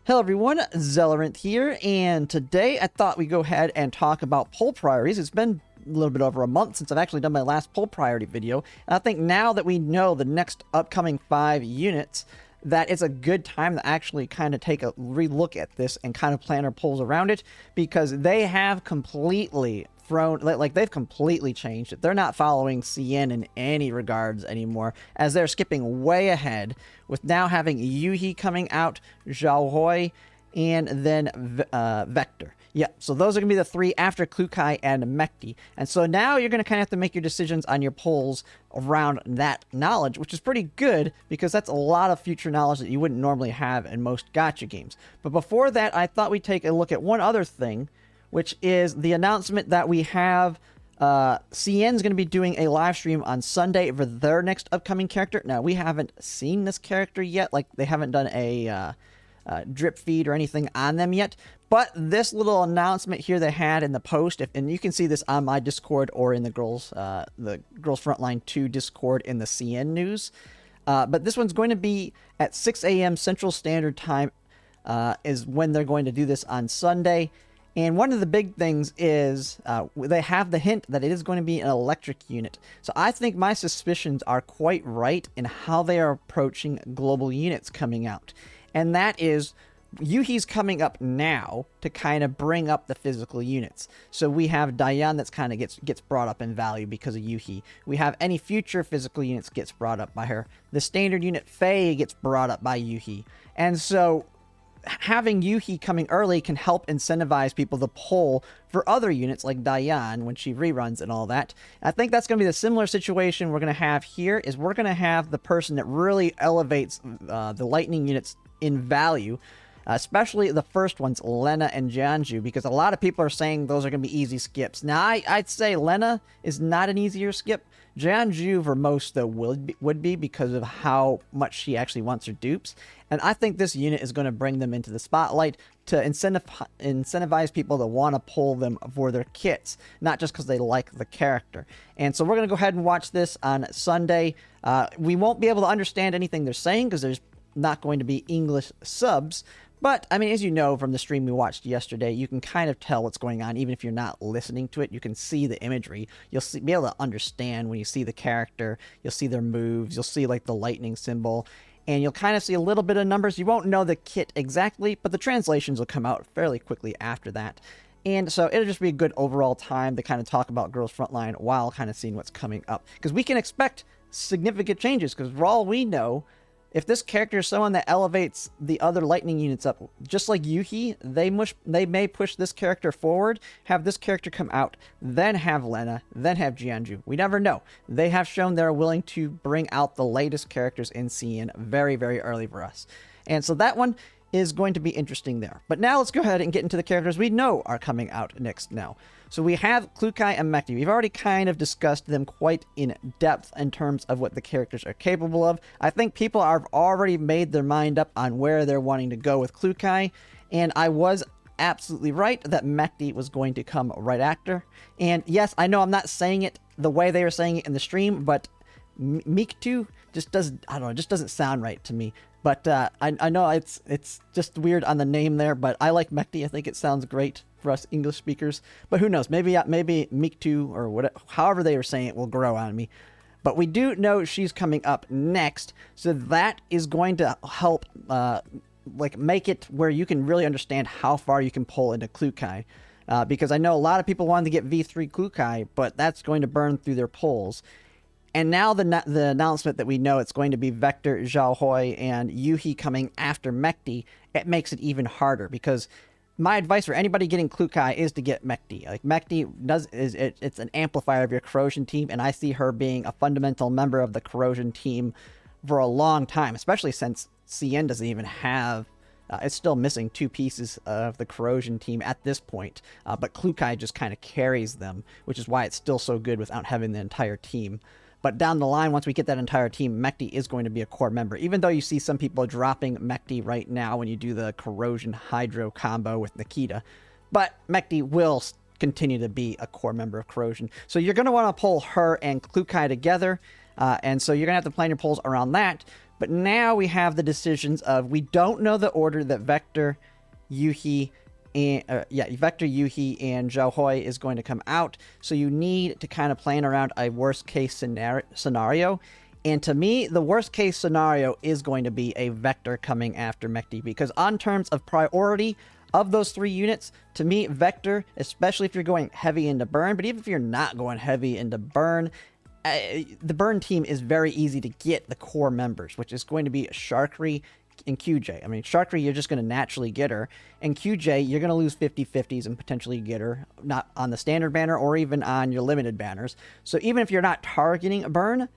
Hello everyone, Zellerant here, and today I thought we'd go ahead and talk about poll priorities. It's been a little bit over a month since I've actually done my last poll priority video, and I think now that we know the next upcoming 5 units, that it's a good time to actually kind of take a relook at this and kind of plan our polls around it, because they have completely they've completely changed it. They're not following CN in any regards anymore, as they're skipping way ahead with now having Yoohee coming out, Zhaohui, and then Vector. Yeah, so those are going to be the 3 after Klukai and Mekti. And so now you're going to kind of have to make your decisions on your polls around that knowledge, which is pretty good because that's a lot of future knowledge that you wouldn't normally have in most gacha games. But before that, I thought we'd take a look at one other thing, which is the announcement that we have CN's going to be doing a live stream on Sunday for their next upcoming character. Now, we haven't seen this character yet. Like, they haven't done a drip feed or anything on them yet. But this little announcement here they had in the post, and you can see this on my Discord or in the Girls Frontline 2 Discord in the CN news. But this one's going to be at 6 a.m. Central Standard Time is when they're going to do this on Sunday. And one of the big things is they have the hint that it is going to be an electric unit. So I think my suspicions are quite right in how they are approaching global units coming out. And that is, Yoohee's coming up now to kind of bring up the physical units. So we have Diane that's kind of gets brought up in value because of Yoohee. We have any future physical units gets brought up by her. The standard unit Faye gets brought up by Yoohee. And so having Yoohee coming early can help incentivize people to pull for other units like Diane when she reruns and all that. I think that's going to be the similar situation we're going to have here, is we're going to have the person that really elevates the lightning units in value, especially the first ones, Lena and Jianju, because a lot of people are saying those are going to be easy skips. Now, I'd say Lena is not an easier skip. Jianju for most, though, would be because of how much she actually wants her dupes. And I think this unit is going to bring them into the spotlight to incentivize people to want to pull them for their kits, not just because they like the character. And so we're going to go ahead and watch this on Sunday. We won't be able to understand anything they're saying because there's not going to be English subs. But, I mean, as you know from the stream we watched yesterday, you can kind of tell what's going on. Even if you're not listening to it, you can see the imagery. You'll be able to understand when you see the character. You'll see their moves. You'll see, like, the lightning symbol. And you'll kind of see a little bit of numbers. You won't know the kit exactly, but the translations will come out fairly quickly after that. And so it'll just be a good overall time to kind of talk about Girls Frontline while kind of seeing what's coming up. Because we can expect significant changes, because for all we know, if this character is someone that elevates the other lightning units up, just like Yoohee, they may push this character forward, have this character come out, then have Lena, then have Jianju. We never know. They have shown they're willing to bring out the latest characters in CN very, very early for us. And so that one is going to be interesting there. But now let's go ahead and get into the characters we know are coming out next now. So we have Klukai and Mekti. We've already kind of discussed them quite in depth in terms of what the characters are capable of. I think people have already made their mind up on where they're wanting to go with Klukai, and I was absolutely right that Mekti was going to come right after. And yes, I know I'm not saying it the way they were saying it in the stream, but Miktu just doesn't sound right to me. But I know it's just weird on the name there, but I like Mekti. I think it sounds great for us English speakers. But who knows? Maybe Miktu or whatever, however they were saying it, will grow on me. But we do know she's coming up next, so that is going to help make it where you can really understand how far you can pull into Klukai. Because I know a lot of people wanted to get V3 Klukai, but that's going to burn through their polls. And now the announcement that we know it's going to be Vector, Zhaohui, and Yoohee coming after Mekti, it makes it even harder, because my advice for anybody getting Klukai is to get Mekti. Like, Mekti it's an amplifier of your corrosion team, and I see her being a fundamental member of the corrosion team for a long time, especially since CN doesn't even have it's still missing 2 pieces of the corrosion team at this point, but Klukai just kind of carries them, which is why it's still so good without having the entire team. But down the line, once we get that entire team, Mekti is going to be a core member, even though you see some people dropping Mekti right now when you do the Corrosion Hydro combo with Nikita. But Mekti will continue to be a core member of Corrosion. So you're going to want to pull her and Klukai together, and so you're going to have to plan your polls around that. But now we have the decisions of, we don't know the order that Vector, Yoohee, and Vector, Yoohee, and Zhaohui is going to come out. So you need to kind of plan around a worst case scenario. And to me, the worst case scenario is going to be a Vector coming after Mechty, because on terms of priority of those 3 units, to me, Vector, especially if you're going heavy into burn, but even if you're not going heavy into burn, the burn team is very easy to get the core members, which is going to be Sharkry and QJ. I mean, Sharkry, you're just going to naturally get her, and QJ, you're going to lose 50-50s and potentially get her, not on the standard banner or even on your limited banners. So even if you're not targeting a burn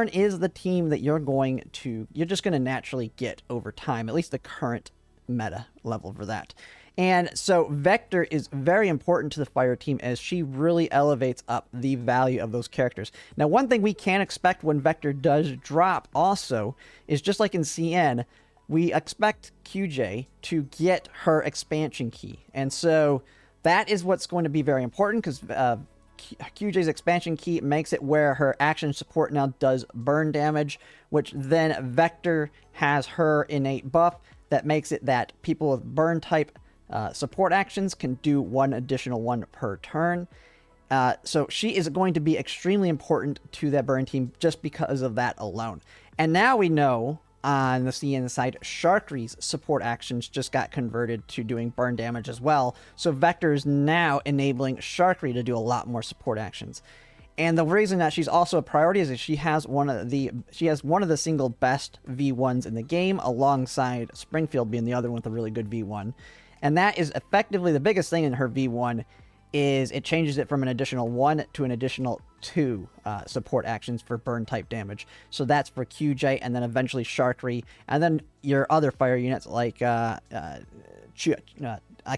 is the team that you're just going to naturally get over time, at least the current meta level for that. And so Vector is very important to the fire team, as she really elevates up the value of those characters. Now, one thing we can expect when Vector does drop also is, just like in CN, we expect QJ to get her expansion key. And so that is what's going to be very important, because QJ's expansion key makes it where her action support now does burn damage, which then Vector has her innate buff that makes it that people with burn type support actions can do 1 additional one per turn. So she is going to be extremely important to that burn team just because of that alone. And now we know on the CN side, Sharkry's support actions just got converted to doing burn damage as well. So Vector is now enabling Sharkry to do a lot more support actions. And the reason that she's also a priority is that she has one of the single best V1s in the game, alongside Springfield being the other one with a really good V1. And that is effectively the biggest thing in her V1, is it changes it from an additional 1 to an additional 2 support actions for burn type damage. So that's for QJ, and then eventually Sharkry, and then your other fire units like I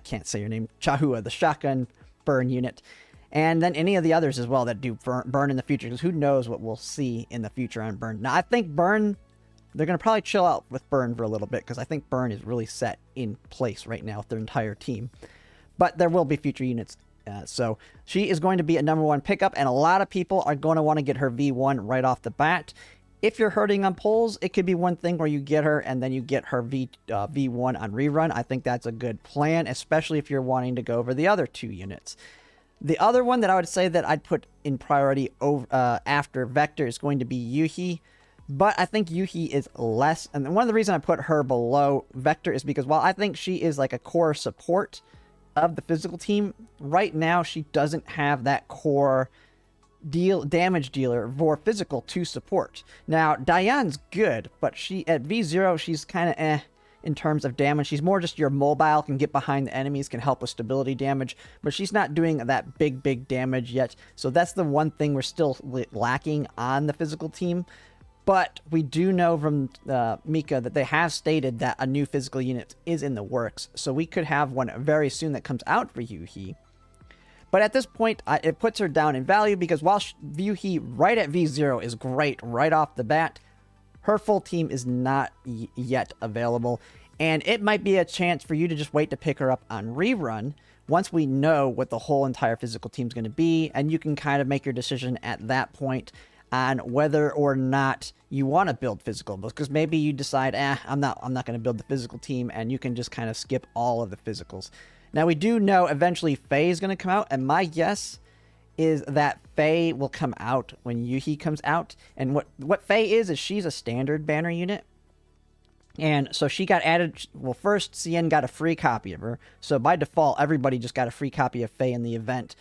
can't say your name, Zhaohui, the shotgun burn unit, and then any of the others as well that do burn in the future, because who knows what we'll see in the future on burn. Now, I think burn, they're going to probably chill out with burn for a little bit, because I think burn is really set in place right now with their entire team. But there will be future units. So she is going to be a #1 pickup, and a lot of people are going to want to get her V1 right off the bat. If you're hurting on pulls, it could be one thing where you get her and then you get her V1 on rerun. I think that's a good plan, especially if you're wanting to go over the other 2 units. The other one that I would say that I'd put in priority over, after Vector is going to be Yoohee. But I think Yoohee is less, and one of the reasons I put her below Vector is because while I think she is like a core support of the physical team, right now she doesn't have that core damage dealer for physical to support. Now, Diane's good, but she at V0, she's kind of in terms of damage. She's more just your mobile, can get behind the enemies, can help with stability damage, but she's not doing that big damage yet. So that's the one thing we're still lacking on the physical team. But we do know from Mika that they have stated that a new physical unit is in the works. So we could have one very soon that comes out for Yoohee. But at this point, it puts her down in value, because while Yoohee right at V0 is great right off the bat, her full team is not yet available. And it might be a chance for you to just wait to pick her up on rerun once we know what the whole entire physical team is going to be. And you can kind of make your decision at that point on whether or not you want to build physical, because maybe you decide, I'm not going to build the physical team, and you can just kind of skip all of the physicals. Now, we do know eventually Faye is going to come out, and my guess is that Faye will come out when Yoohee comes out. And what Faye is she's a standard banner unit. And so she got added, well, first CN got a free copy of her. So by default, everybody just got a free copy of Faye in the event.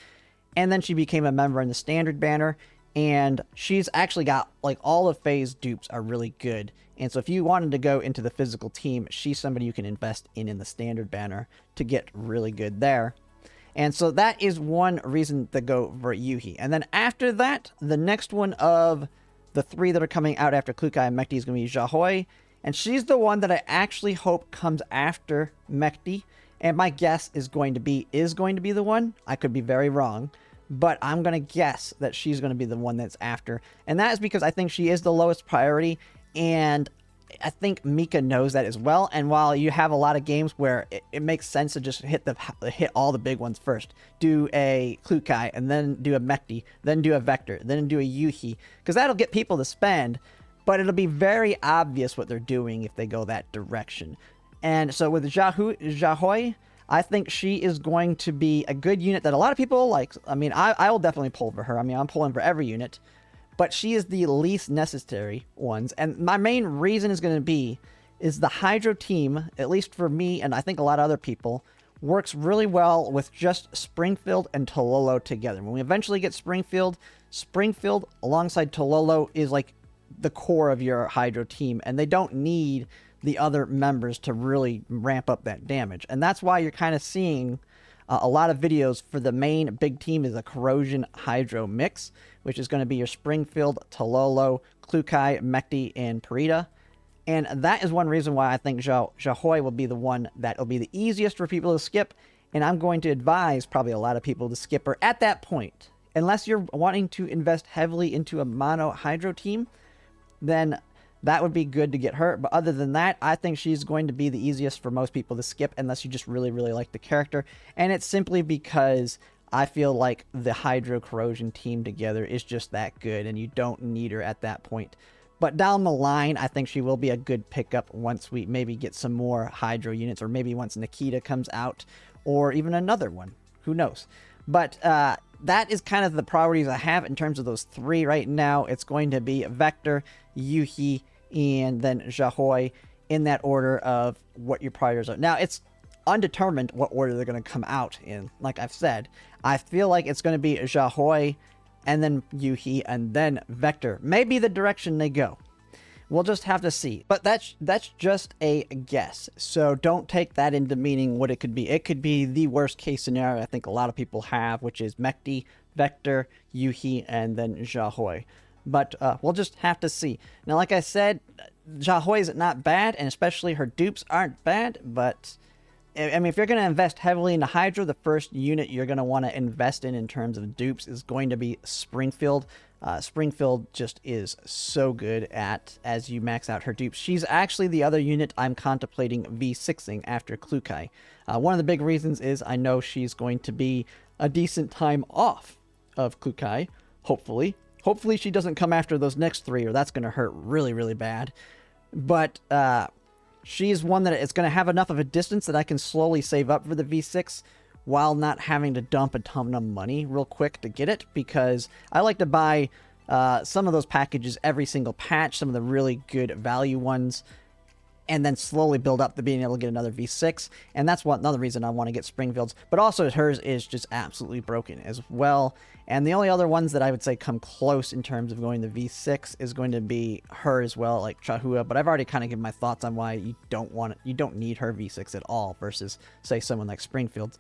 And then she became a member in the standard banner. And she's actually got, like, all of Faye's dupes are really good. And so if you wanted to go into the physical team, she's somebody you can invest in the standard banner to get really good there. And so that is one reason to go for Yoohee. And then after that, the next one of the 3 that are coming out after Klukai and Mechty is going to be Zhaohui. And she's the one that I actually hope comes after Mechty. And my guess is going to be the one. I could be very wrong. But I'm going to guess that she's going to be the one that's after. And that is because I think she is the lowest priority. And I think Mika knows that as well. And while you have a lot of games where it makes sense to just hit all the big ones first. Do a Klukai, and then do a Mechty, then do a Vector, then do a Yoohee. Because that'll get people to spend. but it'll be very obvious what they're doing if they go that direction. And so with Zhaohui, I think she is going to be a good unit that a lot of people like. I mean, I will definitely pull for her. I mean, I'm pulling for every unit, but she is the least necessary ones. And my main reason is going to be is the Hydro team, at least for me and I think a lot of other people, works really well with just Springfield and Tololo together. When we eventually get Springfield alongside Tololo is like the core of your Hydro team, and they don't need the other members to really ramp up that damage. And that's why you're kind of seeing a lot of videos for the main big team is a Corrosion Hydro mix, which is going to be your Springfield, Tololo, Klukai, Mekti, and Parita. And that is one reason why I think Zhaohui will be the one that will be the easiest for people to skip. And I'm going to advise probably a lot of people to skip her at that point. Unless you're wanting to invest heavily into a mono Hydro team, then that would be good to get her. But other than that, I think she's going to be the easiest for most people to skip unless you just really, really like the character. And it's simply because I feel like the Hydro Corrosion team together is just that good, and you don't need her at that point. But down the line, I think she will be a good pickup once we maybe get some more Hydro units, or maybe once Nikita comes out, or even another one. Who knows? But that is kind of the priorities I have in terms of those three right now. It's going to be Vector, Yoohee, and then Zhaohui in that order of what your priorities are. Now, it's undetermined what order they're going to come out in. Like I've said, I feel like it's going to be Zhaohui, and then Yoohee, and then Vector. Maybe the direction they go. We'll just have to see. But that's just a guess. So don't take that into meaning what it could be. It could be the worst case scenario I think a lot of people have, which is Mekti, Vector, Yoohee, and then Zhaohui. But we'll just have to see. Now, like I said, Zhaohui is not bad, and especially her dupes aren't bad, but I mean, if you're going to invest heavily into Hydro, the first unit you're going to want to invest in terms of dupes is going to be Springfield. Springfield just is so good at as you max out her dupes. She's actually the other unit I'm contemplating V6ing after Klukai. One of the big reasons is I know she's going to be a decent time off of Klukai, hopefully. Hopefully she doesn't come after those next three, or that's going to hurt really, really bad. But she's one that it's going to have enough of a distance that I can slowly save up for the V6 while not having to dump a ton of money real quick to get it, because I like to buy some of those packages every single patch, some of the really good value ones, and then slowly build up to being able to get another V6. And that's another reason I want to get Springfield's. But also hers is just absolutely broken as well. And the only other ones that I would say come close in terms of going to V6 is going to be her as well, like Zhaohui. But I've already kind of given my thoughts on why you don't need her V6 at all versus, say, someone like Springfield's.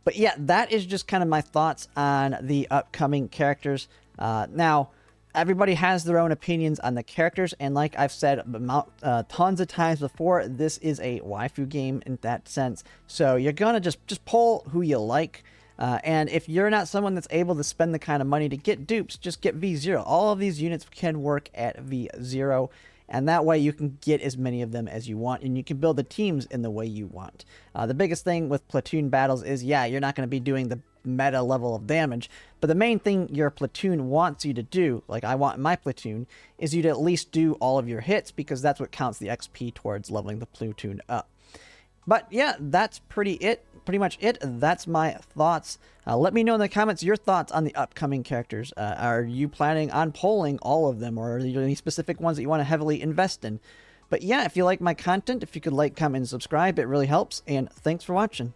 But yeah, that is just kind of my thoughts on the upcoming characters. Now, everybody has their own opinions on the characters, and like I've said tons of times before, this is a waifu game in that sense. So you're gonna just pull who you like, and if you're not someone that's able to spend the kind of money to get dupes, just get V0. All of these units can work at V0, and that way you can get as many of them as you want, and you can build the teams in the way you want. The biggest thing with platoon battles is, yeah, you're not going to be doing the meta level of damage, but the main thing your platoon wants you to do, like I want in my platoon, is you to at least do all of your hits, because that's what counts the XP towards leveling the platoon up. But yeah, that's pretty much it. That's my thoughts. Let me know in the comments your thoughts on the upcoming characters. Are you planning on polling all of them, or are there any specific ones that you want to heavily invest in? But yeah, if you like my content, if you could like, comment, and subscribe, it really helps, and thanks for watching.